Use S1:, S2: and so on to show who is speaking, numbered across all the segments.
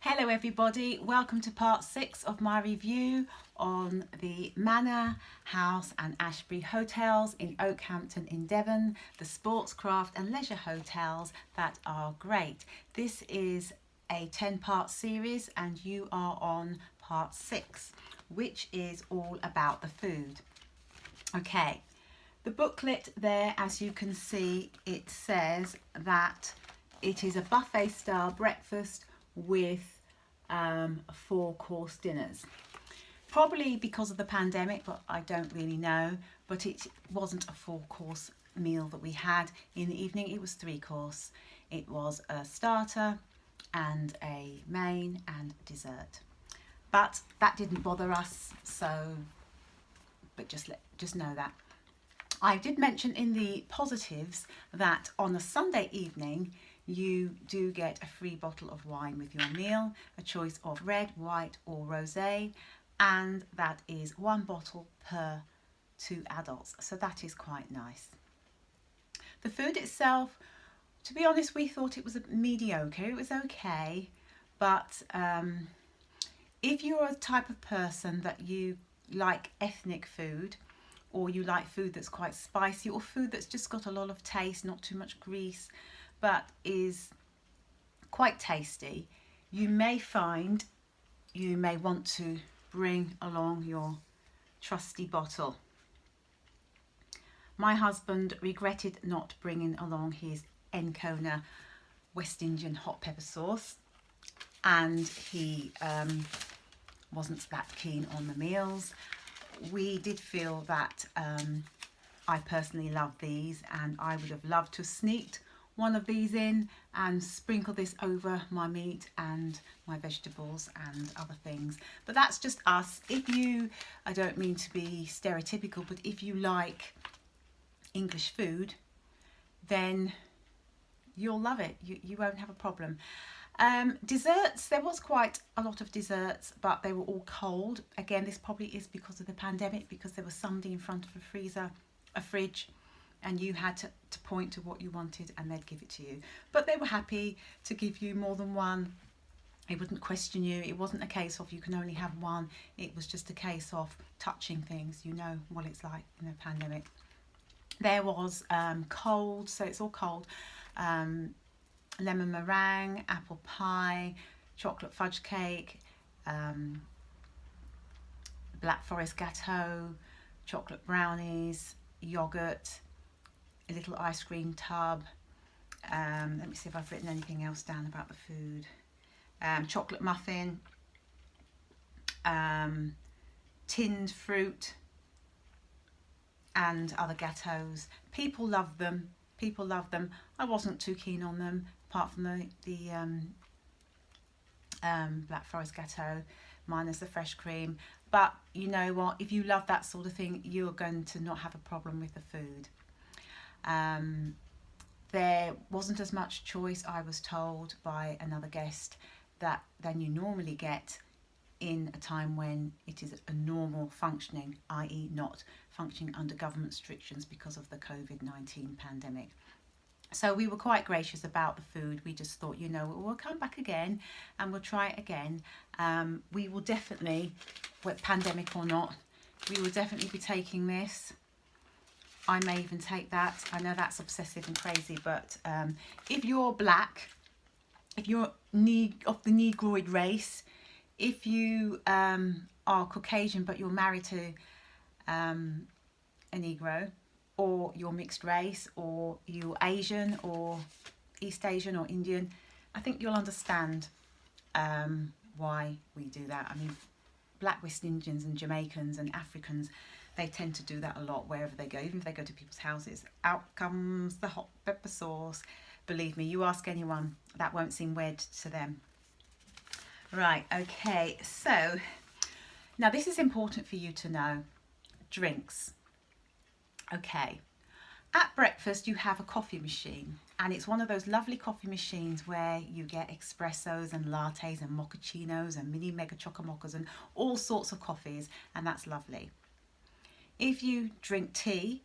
S1: Hello everybody, welcome to part 6 of my review on the Manor House and Ashbury hotels in Okehampton in Devon, the sports, craft and leisure hotels that are great. This is a 10-part series and you are on part 6, which is all about the food. Okay, the booklet there, as you can see, it says that it is a buffet style breakfast with 4-course dinners. Probably because of the pandemic, but I don't really know. But it wasn't a 4-course meal that we had in the evening. It was 3-course. It was a starter and a main and dessert. But that didn't bother us, but just know that. I did mention in the positives that on a Sunday evening you do get a free bottle of wine with your meal, a choice of red, white or rosé, and that is 1 bottle per 2 adults, so that is quite nice. The food itself, to be honest, we thought it was mediocre. It was okay, but if you're a type of person that you like ethnic food, or you like food that's quite spicy, or food that's just got a lot of taste, not too much grease, but is quite tasty, you may find you may want to bring along your trusty bottle. My husband regretted not bringing along his Encona West Indian hot pepper sauce, and he wasn't that keen on the meals. We did feel that I personally love these, and I would have loved to have sneaked one of these in and sprinkle this over my meat and my vegetables and other things. But that's just us. If you, I don't mean to be stereotypical, but if you like English food, then you'll love it. You won't have a problem. Desserts, there was quite a lot of desserts, but they were all cold. Again, this probably is because of the pandemic, because there was somebody in front of a fridge, and you had to point to what you wanted and they'd give it to you. But they were happy to give you more than one. It wouldn't question you. It wasn't a case of you can only have one. It was just a case of touching things. You know what it's like in a pandemic. There was cold, so it's all cold. Lemon meringue, apple pie, chocolate fudge cake, black forest gâteau, chocolate brownies, yogurt, a little ice cream tub. Let me see if I've written anything else down about the food. Chocolate muffin, tinned fruit, and other gâteaux. People love them. People love them. I wasn't too keen on them, apart from the black forest gâteau, minus the fresh cream. But you know what? If you love that sort of thing, you're going to not have a problem with the food. There wasn't as much choice, I was told by another guest, than you normally get in a time when it is a normal functioning, i.e. not functioning under government restrictions because of the COVID-19 pandemic. So we were quite gracious about the food. We just thought, you know, we'll come back again and we'll try it again. We will definitely, with pandemic or not, we will definitely be taking this. I may even take that. I know that's obsessive and crazy, but if you're black, if you're of the Negroid race, if you are Caucasian but you're married to a Negro, or you're mixed race, or you're Asian or East Asian or Indian, I think you'll understand why we do that. I mean, black West Indians and Jamaicans and Africans, they tend to do that a lot wherever they go. Even if they go to people's houses, out comes the hot pepper sauce. Believe me, you ask anyone, that won't seem weird to them. Right, okay, so now this is important for you to know. Drinks. Okay, at breakfast you have a coffee machine, and it's one of those lovely coffee machines where you get espressos and lattes and mochachinos and mini mega chocomoccas and all sorts of coffees, and that's lovely. If you drink tea,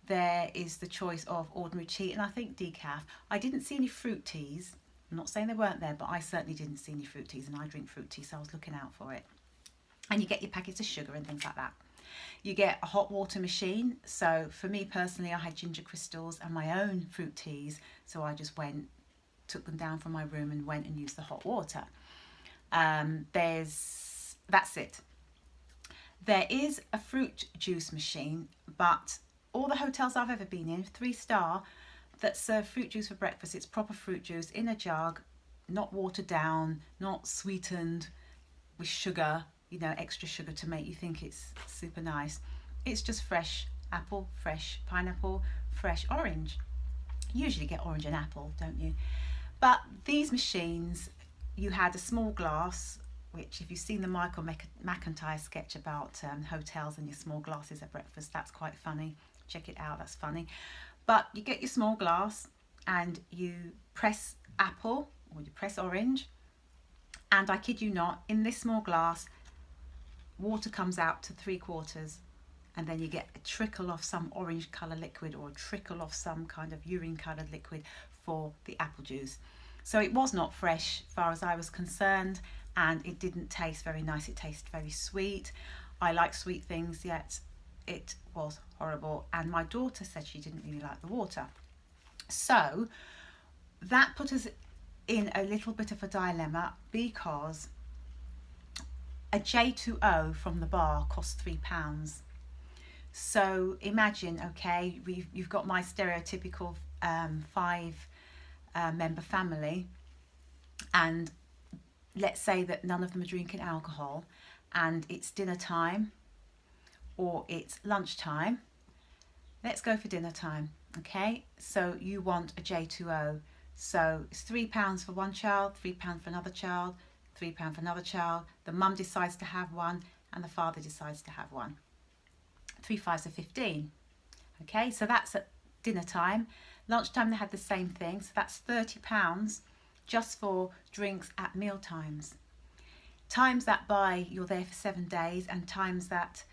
S1: there is the choice of ordinary tea and I think decaf. I didn't see any fruit teas, I'm not saying they weren't there, but I certainly didn't see any fruit teas, and I drink fruit tea, so I was looking out for it. And you get your packets of sugar and things like that. You get a hot water machine. So for me personally, I had ginger crystals and my own fruit teas, so I just took them down from my room and went and used the hot water. That's it. There is a fruit juice machine, but all the hotels I've ever been in, 3-star, that serve fruit juice for breakfast, it's proper fruit juice in a jug, not watered down, not sweetened with sugar, extra sugar to make you think it's super nice. It's just fresh apple, fresh pineapple, fresh orange. You usually get orange and apple, don't you? But these machines, you had a small glass, which if you've seen the Michael McIntyre sketch about hotels and your small glasses at breakfast, that's quite funny. Check it out, that's funny. But you get your small glass and you press apple or you press orange, and I kid you not, in this small glass, water comes out to 3/4, and then you get a trickle of some orange colour liquid or a trickle of some kind of urine coloured liquid for the apple juice. So it was not fresh as far as I was concerned, and it didn't taste very nice. It tasted very sweet. I like sweet things, yet it was horrible, and my daughter said she didn't really like the water. So that put us in a little bit of a dilemma, because a J2O from the bar costs £3. So imagine, okay, you've got my stereotypical 5-member family, and let's say that none of them are drinking alcohol, and it's dinner time or it's lunchtime. Let's go for dinner time, okay? So you want a J2O. So it's £3 for one child, £3 for another child, £3 for another child. The mum decides to have one and the father decides to have one. 3 5s are 15. Okay, so that's at dinner time. Lunchtime they had the same thing, so that's £30 just for drinks at meal times. Times that by you're there for 7 days, and times that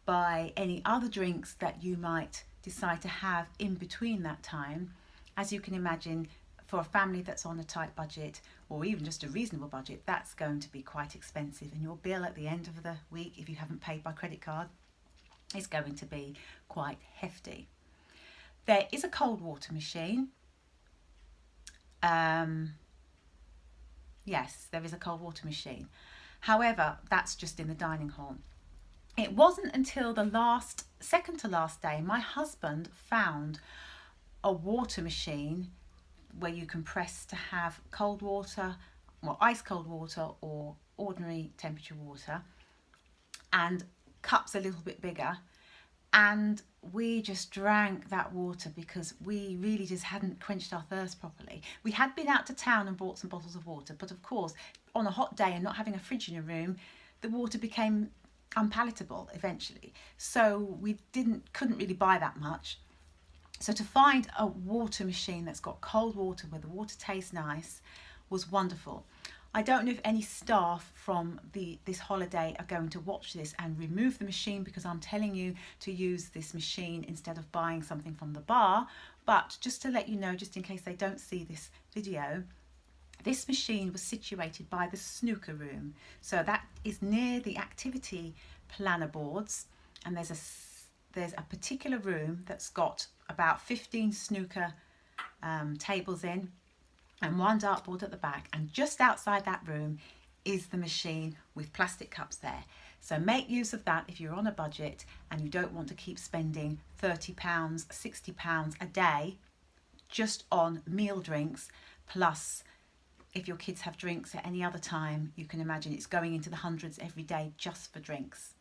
S1: by any other drinks that you might decide to have in between that time. As you can imagine, for a family that's on a tight budget, or even just a reasonable budget, that's going to be quite expensive, and your bill at the end of the week, if you haven't paid by credit card, is going to be quite hefty. There is a cold water machine. Yes, there is a cold water machine. However, that's just in the dining hall. It wasn't until the second to last day, my husband found a water machine where you can press to have cold water, well, ice cold water or ordinary temperature water, and cups a little bit bigger. And we just drank that water because we really just hadn't quenched our thirst properly. We had been out to town and bought some bottles of water, but of course, on a hot day and not having a fridge in your room, the water became unpalatable eventually. So we couldn't really buy that much. So to find a water machine that's got cold water where the water tastes nice was wonderful. I don't know if any staff from this holiday are going to watch this and remove the machine, because I'm telling you to use this machine instead of buying something from the bar. But just to let you know, just in case they don't see this video, this machine was situated by the snooker room. So that is near the activity planner boards, and there's a particular room that's got about 15 snooker tables in, and one dartboard at the back, and just outside that room is the machine with plastic cups there. So make use of that if you're on a budget and you don't want to keep spending £30, £60 a day just on meal drinks. Plus, if your kids have drinks at any other time, you can imagine it's going into the hundreds every day just for drinks.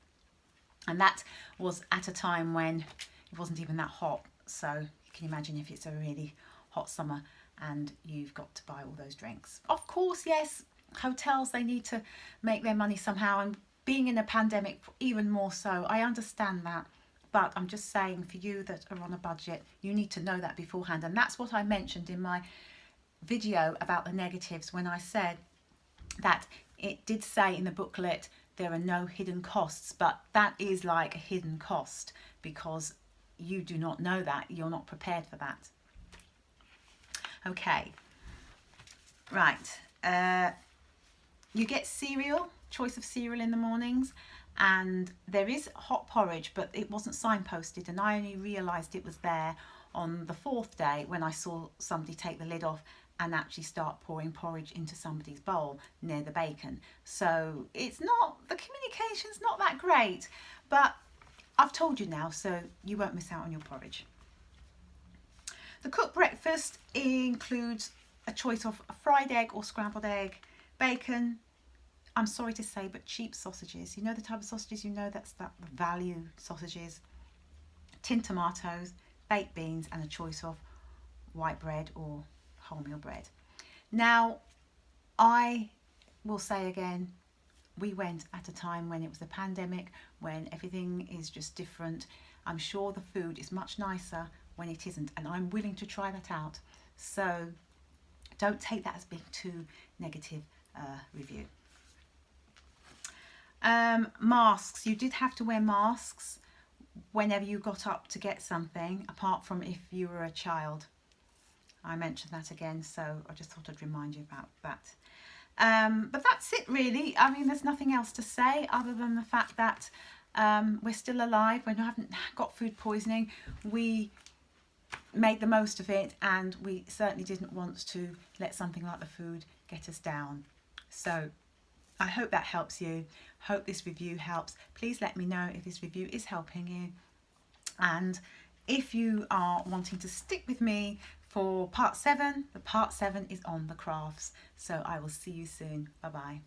S1: And that was at a time when it wasn't even that hot. So you can imagine if it's a really hot summer and you've got to buy all those drinks. Of course, yes, hotels, they need to make their money somehow, and being in a pandemic even more so. I understand that, but I'm just saying, for you that are on a budget, you need to know that beforehand. And that's what I mentioned in my video about the negatives, when I said that it did say in the booklet there are no hidden costs, but that is like a hidden cost because you do not know that, you're not prepared for that. Okay, Right, you get cereal, choice of cereal in the mornings, and there is hot porridge, but it wasn't signposted, and I only realised it was there on the fourth day when I saw somebody take the lid off and actually start pouring porridge into somebody's bowl near the bacon. So it's not, the communication's not that great, but I've told you now, so you won't miss out on your porridge. The cooked breakfast includes a choice of a fried egg or scrambled egg, bacon, I'm sorry to say, but cheap sausages. You know the type of sausages, you know that's that value sausages, tin tomatoes, baked beans, and a choice of white bread or wholemeal bread. Now, I will say again, we went at a time when it was a pandemic, when everything is just different. I'm sure the food is much nicer when it isn't, and I'm willing to try that out. So don't take that as being too negative review. Masks. You did have to wear masks whenever you got up to get something, apart from if you were a child. I mentioned that again, so I just thought I'd remind you about that. But that's it really. I mean, there's nothing else to say other than the fact that we're still alive. We haven't got food poisoning. We made the most of it, and we certainly didn't want to let something like the food get us down. So I hope that helps you. Hope this review helps. Please let me know if this review is helping you. And if you are wanting to stick with me for part 7, the part 7 is on the crafts. So I will see you soon. Bye bye.